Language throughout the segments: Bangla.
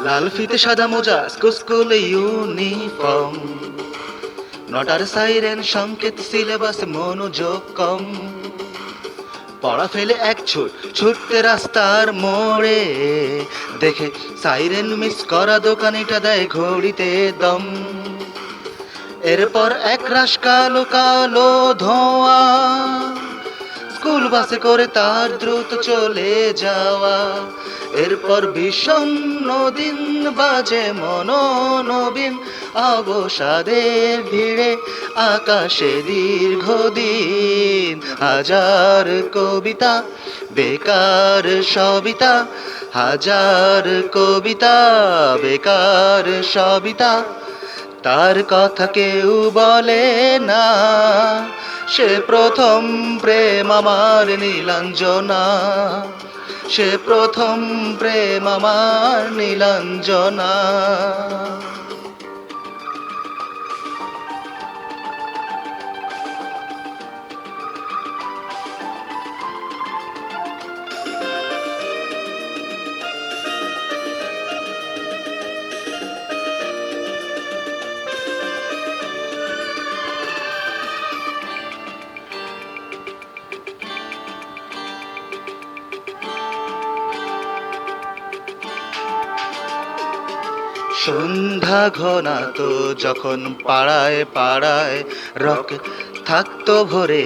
লাল ফিতে সাদা মোজা স্কুলে ইউনিফর্ম, নটার সাইরেন সংকেত সিলেবাস মনোযোগ কম। পড়া ফেলে এক ছুটতে রাস্তার মোড়ে, দেখে সাইরেন মিস করা দোকানিটা দেয় ঘড়িতে দম। এরপর এক রাশ কালো কালো ধোঁয়া, স্কুল বাসে করে তার দ্রুত চলে যাওয়া। এরপর বিষণ্ণ দিন বাজে মনোনবীন, অবসাদের ভিড়ে আকাশে দীর্ঘদিন। হাজার কবিতা বেকার সবিতা, হাজার কবিতা বেকার সবিতা। তার কথা কেউ বলে না, সে প্রথম প্রেম আমার নীলাঞ্জনা, সে প্রথম প্রেম আমার নীলাঞ্জনা। সন্ধ্যা ঘনাতো যখন পাড়ায় পাড়ায়, রক থাকতো ভরে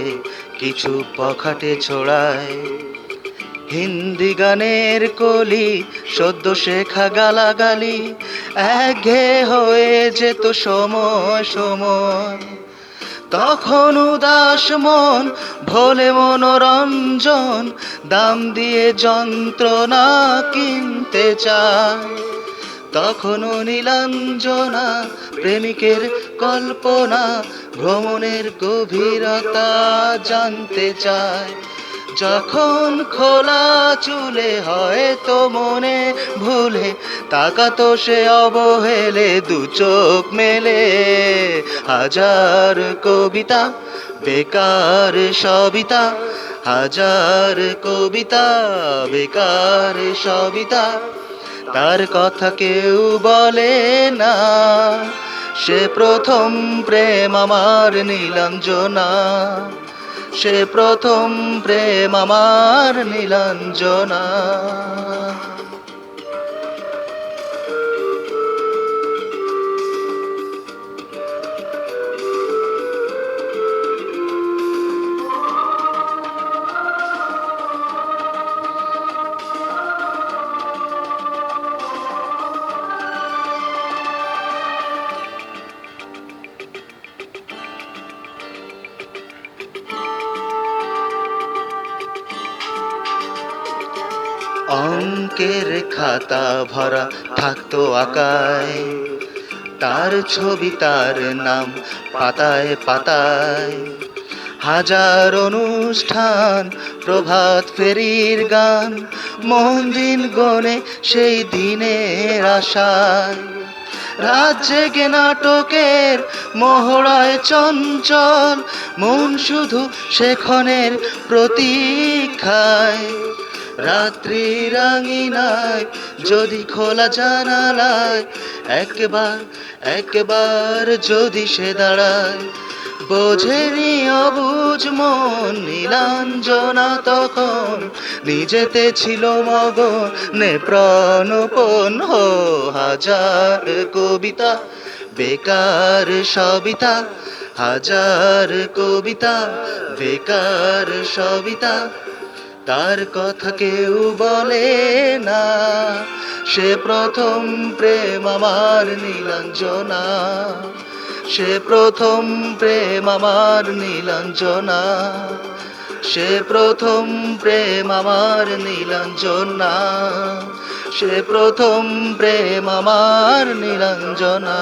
কিছু বখাটে ছোড়ায়। হিন্দি গানের কলি সদ্য শেখা গালাগালি, একঘেয়ে হয়ে যেত সময় সময়। তখন উদাস মন ভোলে মনোরঞ্জন, দাম দিয়ে যন্ত্রণা কিনতে চায়। তখনও নীলাঞ্জনা প্রেমিকের কল্পনা, ভ্রমণের গভীরতা জানতে চায়। যখন খোলা চুলে হয়তো মনে ভুলে তাকাতো সে অবহেলে দু চোখ মেলে। হাজার কবিতা বেকার সবিতা, হাজার কবিতা বেকার সবিতা। তার কথা কেউ বলে না, সে প্রথম প্রেম আমার নীলাঞ্জনা, সে প্রথম প্রেম আমার নীলাঞ্জনা। অঙ্কের খাতা ভরা থাকতো আঁকায়, তার ছবি তার নাম পাতায় পাতায়। হাজার অনুষ্ঠান প্রভাত ফেরির গান, মন দিন গনে সেই দিনের আশায়। রাত জেগে নাটকের মহড়ায় চঞ্চল, মন শুধু সেক্ষণের প্রতীক্ষায়। রাত্রি রাঙিনায় যদি খোলা জানালায় একবার একবার যদি সে দাঁড়ায়, বোঝেনি অবুঝ মন নীলাঞ্জনা তখন নিজেতে ছিল মগনে প্রাণপণ। হো হাজার কবিতা বেকার সবিতা, হাজার কবিতা বেকার সবিতা। তার কথা কেউ বলে না, সে প্রথম প্রেম আমার নীলাঞ্জনা, সে প্রথম প্রেম আমার নীলাঞ্জনা, সে প্রথম প্রেম আমার নীলাঞ্জনা, সে প্রথম প্রেম আমার নীলাঞ্জনা।